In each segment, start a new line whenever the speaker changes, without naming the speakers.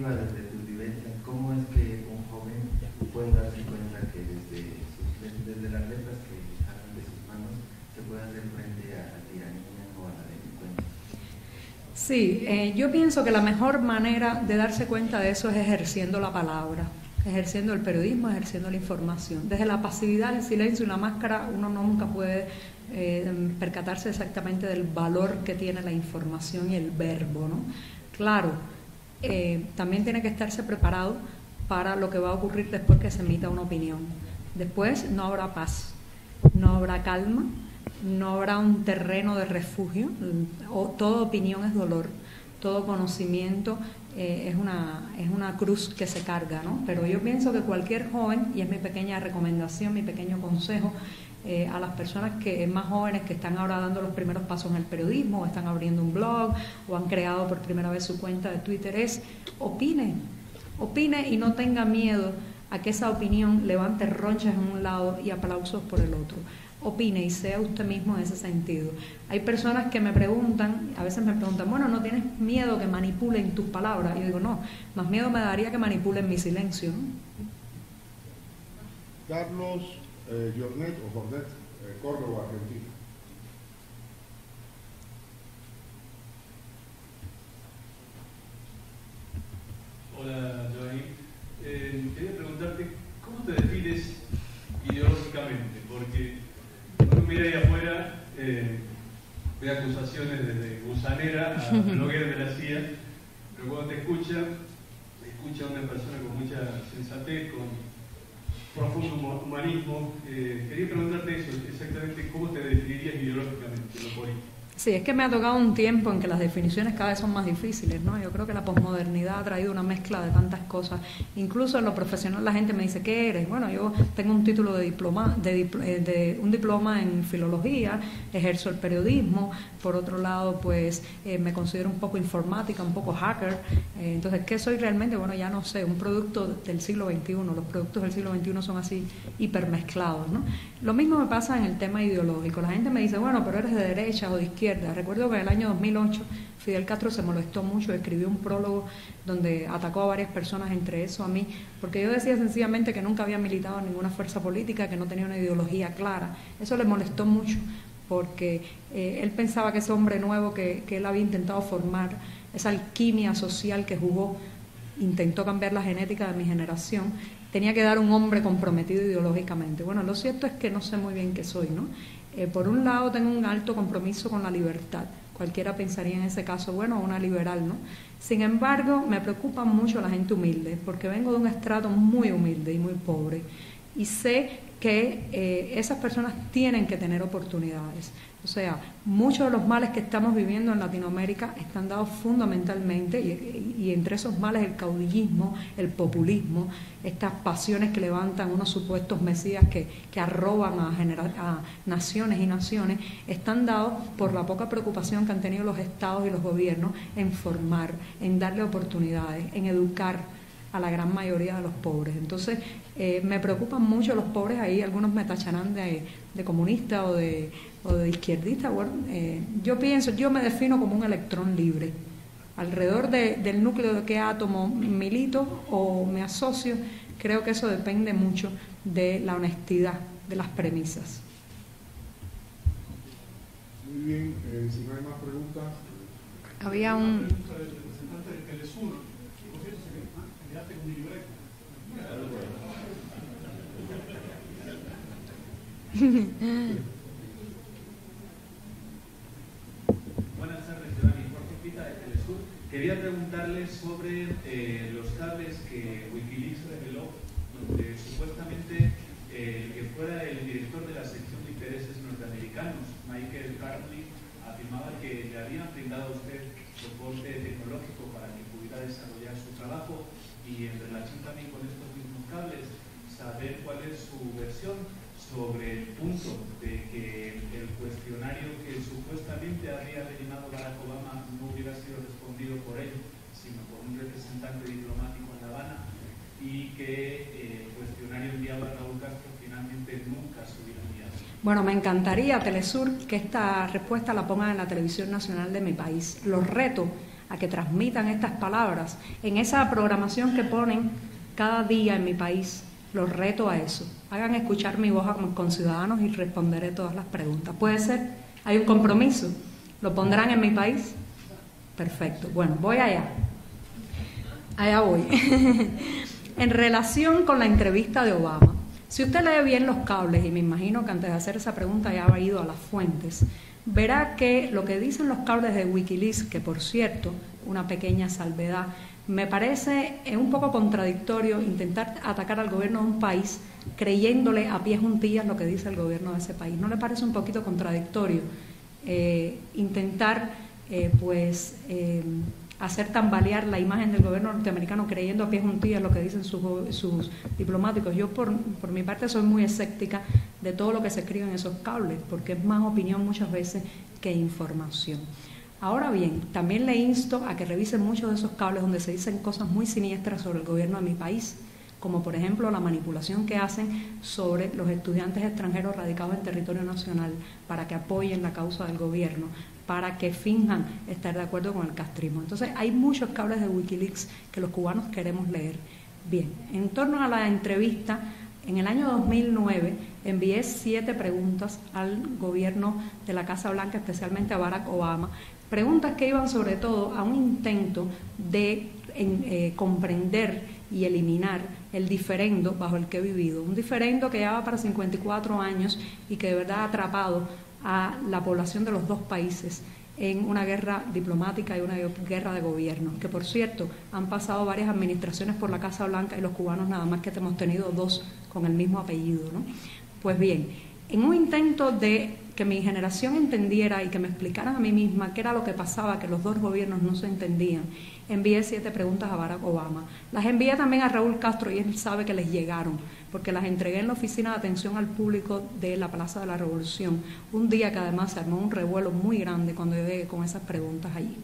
perspectiva, desde tu vivencia, ¿cómo es que un joven puede darse cuenta que desde las letras que salen de sus manos se puede hacer frente a la tiranía o a la delincuencia?
Sí, yo pienso que la mejor manera de darse cuenta de eso es ejerciendo la palabra, ejerciendo el periodismo, ejerciendo la información. Desde la pasividad, el silencio y la máscara, uno nunca puede percatarse exactamente del valor que tiene la información y el verbo, ¿no? Claro, también tiene que estarse preparado para lo que va a ocurrir después que se emita una opinión. Después no habrá paz, no habrá calma, no habrá un terreno de refugio. Toda opinión es dolor, todo conocimiento es una cruz que se carga, ¿no? Pero yo pienso que cualquier joven, y es mi pequeña recomendación, mi pequeño consejo a las personas más jóvenes que están ahora dando los primeros pasos en el periodismo, o están abriendo un blog, o han creado por primera vez su cuenta de Twitter, es opine y no tenga miedo a que esa opinión levante ronchas en un lado y aplausos por el otro. Opine y sea usted mismo en ese sentido. Hay personas que me preguntan, a veces me preguntan, bueno, ¿no tienes miedo que manipulen tus palabras? Y yo digo, no, más miedo me daría que manipulen mi silencio, ¿no?
Carlos Jornet o Jornet, Córdoba, Argentina.
Hola, Joaquín. Quería preguntarte, ¿cómo te defines ideológicamente? Porque uno mira ahí afuera, ve acusaciones desde gusanera a bloguero de la CIA, pero cuando te escucha a una persona con mucha sensatez, con profundo humanismo. Quería preguntarte eso, exactamente cómo te definirías ideológicamente, lo político.
Sí, es que me ha tocado un tiempo en que las definiciones cada vez son más difíciles, ¿no? Yo creo que la posmodernidad ha traído una mezcla de tantas cosas. Incluso en lo profesional la gente me dice, ¿qué eres? Bueno, yo tengo un título de un diploma en filología, ejerzo el periodismo, por otro lado, pues me considero un poco informática, un poco hacker. Entonces, ¿qué soy realmente? Bueno, ya no sé, un producto del siglo XXI. Los productos del siglo XXI son así hipermezclados, ¿no? Lo mismo me pasa en el tema ideológico. La gente me dice, bueno, pero eres de derecha o de izquierda. Recuerdo que en el año 2008 Fidel Castro se molestó mucho, escribió un prólogo donde atacó a varias personas, entre eso a mí, porque yo decía sencillamente que nunca había militado en ninguna fuerza política, que no tenía una ideología clara. Eso le molestó mucho porque él pensaba que ese hombre nuevo que él había intentado formar, esa alquimia social que jugó, intentó cambiar la genética de mi generación, tenía que dar un hombre comprometido ideológicamente. Bueno, lo cierto es que no sé muy bien qué soy, ¿no? Por un lado tengo un alto compromiso con la libertad. Cualquiera pensaría en ese caso, bueno, una liberal, ¿no? Sin embargo, me preocupa mucho la gente humilde, porque vengo de un estrato muy humilde y muy pobre. Y sé que esas personas tienen que tener oportunidades. O sea, muchos de los males que estamos viviendo en Latinoamérica están dados fundamentalmente, y entre esos males el caudillismo, el populismo, estas pasiones que levantan unos supuestos mesías que arroban a naciones y naciones, están dados por la poca preocupación que han tenido los estados y los gobiernos en formar, en darle oportunidades, en educar a la gran mayoría de los pobres. Entonces, me preocupan mucho los pobres. Ahí algunos me tacharán de comunista o de izquierdista. Bueno, yo me defino como un electrón libre. Alrededor del núcleo de qué átomo milito o me asocio, creo que eso depende mucho de la honestidad de las premisas.
Muy bien, si no hay más preguntas.
Había un...
pregunta del representante de Telesur, que por cierto se quedaste con mi libreta.
Buenas tardes, Giovanni. Jorge Pita de Telesur. Quería preguntarle sobre los cables que Wikileaks reveló, donde supuestamente el que fuera el director de la sección de intereses norteamericanos, Michael Carney, afirmaba que le habían brindado a usted soporte tecnológico para que pudiera desarrollar su trabajo, y en relación también con estos mismos cables, saber cuál es su versión sobre el punto de que el cuestionario que supuestamente había rellenado Barack Obama no hubiera sido respondido por él, sino por un representante diplomático en La Habana, y que el cuestionario enviado a Raúl Castro finalmente nunca se hubiera enviado.
Bueno, me encantaría, Telesur, que esta respuesta la pongan en la televisión nacional de mi país. Los reto a que transmitan estas palabras en esa programación que ponen cada día en mi país. Los reto a eso. Hagan escuchar mi voz a mis conciudadanos y responderé todas las preguntas. ¿Puede ser? ¿Hay un compromiso? ¿Lo pondrán en mi país? Perfecto. Bueno, voy allá. Allá voy. En relación con la entrevista de Obama, si usted lee bien los cables, y me imagino que antes de hacer esa pregunta ya ha ido a las fuentes, verá que lo que dicen los cables de Wikileaks, que por cierto, una pequeña salvedad, me parece un poco contradictorio intentar atacar al gobierno de un país creyéndole a pies juntillas lo que dice el gobierno de ese país. ¿No le parece un poquito contradictorio intentar hacer tambalear la imagen del gobierno norteamericano creyendo a pies juntillas lo que dicen sus diplomáticos? Yo por mi parte soy muy escéptica de todo lo que se escribe en esos cables, porque es más opinión muchas veces que información. Ahora bien, también le insto a que revisen muchos de esos cables donde se dicen cosas muy siniestras sobre el gobierno de mi país, como por ejemplo la manipulación que hacen sobre los estudiantes extranjeros radicados en territorio nacional para que apoyen la causa del gobierno, para que finjan estar de acuerdo con el castrismo. Entonces hay muchos cables de Wikileaks que los cubanos queremos leer. Bien, en torno a la entrevista, en el año 2009 envié 7 preguntas al gobierno de la Casa Blanca, especialmente a Barack Obama, preguntas que iban sobre todo a un intento de comprender y eliminar el diferendo bajo el que he vivido, un diferendo que ya va para 54 años y que de verdad ha atrapado a la población de los dos países en una guerra diplomática y una guerra de gobierno, que por cierto han pasado varias administraciones por la Casa Blanca y los cubanos nada más que hemos tenido 2 con el mismo apellido, ¿no? Pues bien, en un intento de que mi generación entendiera y que me explicaran a mí misma qué era lo que pasaba, que los dos gobiernos no se entendían, envié 7 preguntas a Barack Obama. Las envié también a Raúl Castro y él sabe que les llegaron, porque las entregué en la oficina de atención al público de la Plaza de la Revolución, un día que además se armó un revuelo muy grande cuando yo llegué con esas preguntas allí.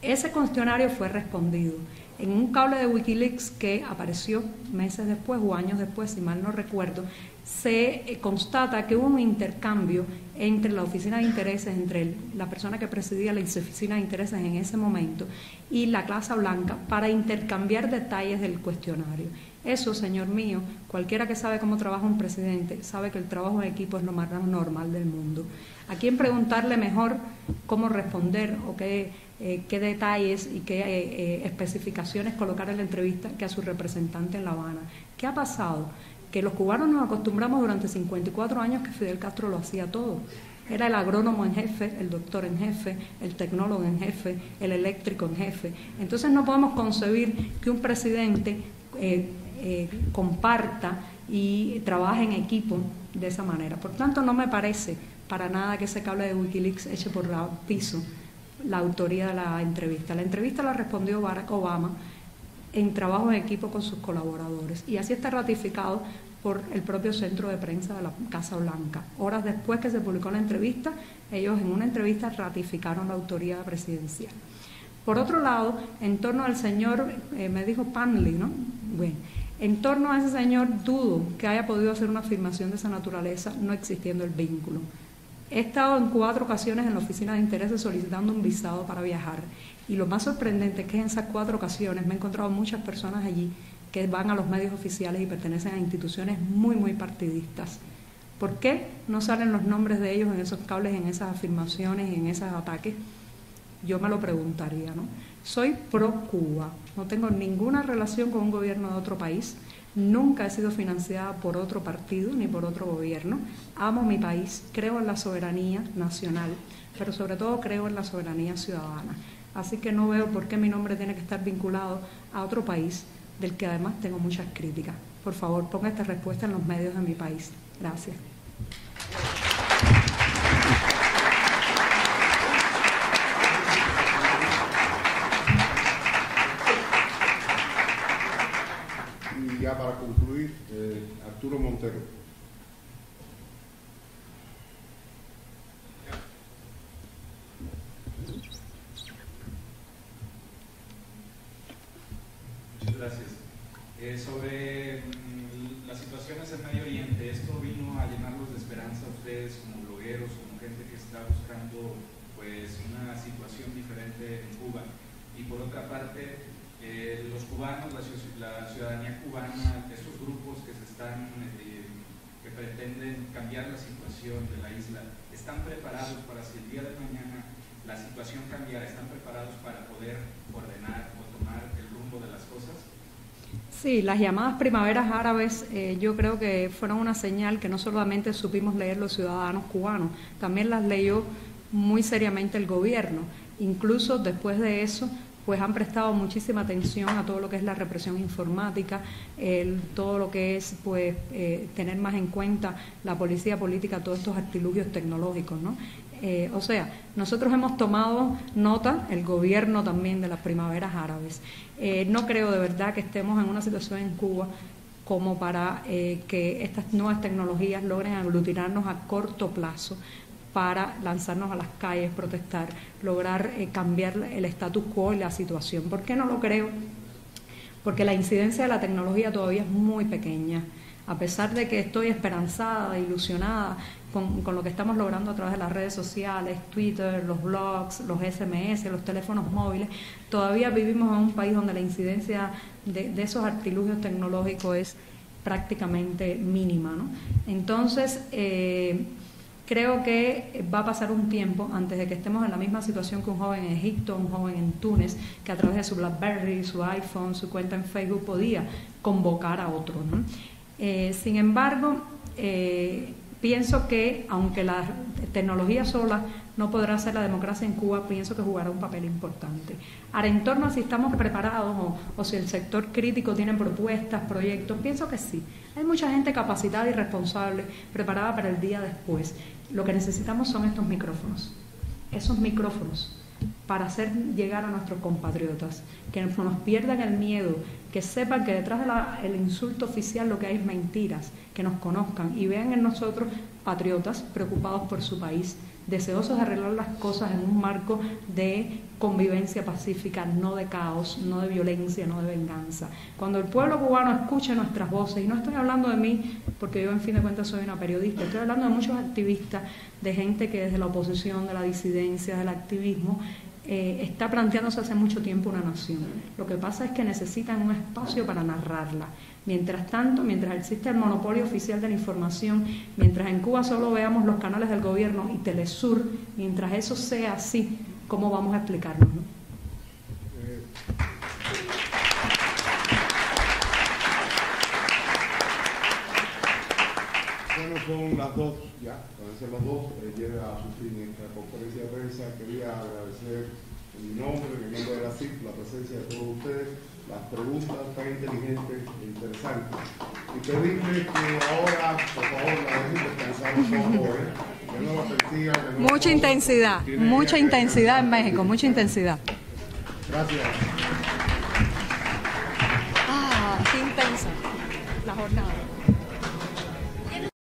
Ese cuestionario fue respondido en un cable de Wikileaks que apareció meses después o años después, si mal no recuerdo. Se constata que hubo un intercambio entre la oficina de intereses, entre la persona que presidía la oficina de intereses en ese momento y la Casa Blanca para intercambiar detalles del cuestionario. Eso, señor mío, cualquiera que sabe cómo trabaja un presidente sabe que el trabajo en equipo es lo más normal del mundo. ¿A quién preguntarle mejor cómo responder o qué detalles y qué especificaciones colocar en la entrevista que a su representante en La Habana? ¿Qué ha pasado? Que los cubanos nos acostumbramos durante 54 años que Fidel Castro lo hacía todo. Era el agrónomo en jefe, el doctor en jefe, el tecnólogo en jefe, el eléctrico en jefe. Entonces no podemos concebir que un presidente comparta y trabaje en equipo de esa manera. Por tanto, no me parece para nada que ese cable de Wikileaks eche por piso la autoría de la entrevista. La entrevista la respondió Barack Obama en trabajo en equipo con sus colaboradores, y así está ratificado por el propio centro de prensa de la Casa Blanca. Horas después que se publicó la entrevista, ellos en una entrevista ratificaron la autoría presidencial. Por otro lado, en torno al señor, me dijo Panley, ¿no? Bueno, en torno a ese señor dudo que haya podido hacer una afirmación de esa naturaleza no existiendo el vínculo. He estado en 4 ocasiones en la oficina de intereses solicitando un visado para viajar, y lo más sorprendente es que en esas 4 ocasiones me he encontrado muchas personas allí que van a los medios oficiales y pertenecen a instituciones muy, muy partidistas. ¿Por qué no salen los nombres de ellos en esos cables, en esas afirmaciones, en esos ataques? Yo me lo preguntaría, ¿no? Soy pro Cuba, no tengo ninguna relación con un gobierno de otro país, nunca he sido financiada por otro partido ni por otro gobierno. Amo mi país, creo en la soberanía nacional, pero sobre todo creo en la soberanía ciudadana. Así que no veo por qué mi nombre tiene que estar vinculado a otro país del que además tengo muchas críticas. Por favor, ponga esta respuesta en los medios de mi país. Gracias.
Y ya para concluir, Arturo Montero.
Muchas gracias. Sobre las situaciones en Medio Oriente, ¿esto vino a llenarlos de esperanza a ustedes situación diferente en Cuba. Y por otra parte, los cubanos, la ciudadanía cubana, estos grupos que que pretenden cambiar la situación de la isla, ¿están preparados para, si el día de mañana la situación cambiara, están preparados para poder ordenar o tomar el rumbo de las cosas?
Sí, las llamadas primaveras árabes yo creo que fueron una señal que no solamente supimos leer los ciudadanos cubanos, también las leyó muy seriamente el gobierno. Incluso después de eso, pues han prestado muchísima atención a todo lo que es la represión informática, todo lo que es pues tener más en cuenta la policía política, todos estos artilugios tecnológicos, ¿no? O sea, nosotros hemos tomado nota, el gobierno también, de las primaveras árabes. No creo de verdad que estemos en una situación en Cuba como para que estas nuevas tecnologías logren aglutinarnos a corto plazo para lanzarnos a las calles, protestar, lograr cambiar el status quo y la situación. ¿Por qué no lo creo? Porque la incidencia de la tecnología todavía es muy pequeña. A pesar de que estoy esperanzada, ilusionada con lo que estamos logrando a través de las redes sociales, Twitter, los blogs, los SMS, los teléfonos móviles, todavía vivimos en un país donde la incidencia de esos artilugios tecnológicos es prácticamente mínima, ¿no? Entonces, creo que va a pasar un tiempo antes de que estemos en la misma situación que un joven en Egipto, un joven en Túnez, que a través de su BlackBerry, su iPhone, su cuenta en Facebook podía convocar a otros, ¿no? Sin embargo, pienso que aunque la tecnología sola no podrá hacer la democracia en Cuba, pienso que jugará un papel importante. Ahora, en torno a si estamos preparados o si el sector crítico tiene propuestas, proyectos, pienso que sí. Hay mucha gente capacitada y responsable, preparada para el día después. Lo que necesitamos son estos micrófonos, esos micrófonos, para hacer llegar a nuestros compatriotas, que no nos pierdan el miedo, que sepan que detrás del insulto oficial lo que hay es mentiras, que nos conozcan y vean en nosotros patriotas preocupados por su país, deseosos de arreglar las cosas en un marco de convivencia pacífica, no de caos, no de violencia, no de venganza. Cuando el pueblo cubano escuche nuestras voces, y no estoy hablando de mí, porque yo en fin de cuentas soy una periodista, estoy hablando de muchos activistas, de gente que desde la oposición, de la disidencia, del activismo, está planteándose hace mucho tiempo una nación. Lo que pasa es que necesitan un espacio para narrarla. Mientras tanto, mientras existe el monopolio oficial de la información, mientras en Cuba solo veamos los canales del gobierno y Telesur, mientras eso sea así, ¿cómo vamos a explicarnos, no?
Bueno, son las dos, ya, van a ser las dos, llega a su fin esta conferencia de prensa. Quería agradecer en mi nombre, en el nombre de la CIC, la presencia de todos ustedes, las preguntas tan inteligentes e interesantes. Y pedirle que ahora, por favor, la dejen descansar un poco, que no la persigan.
Mucha intensidad en México, mucha intensidad.
Gracias.
Qué intensa la jornada.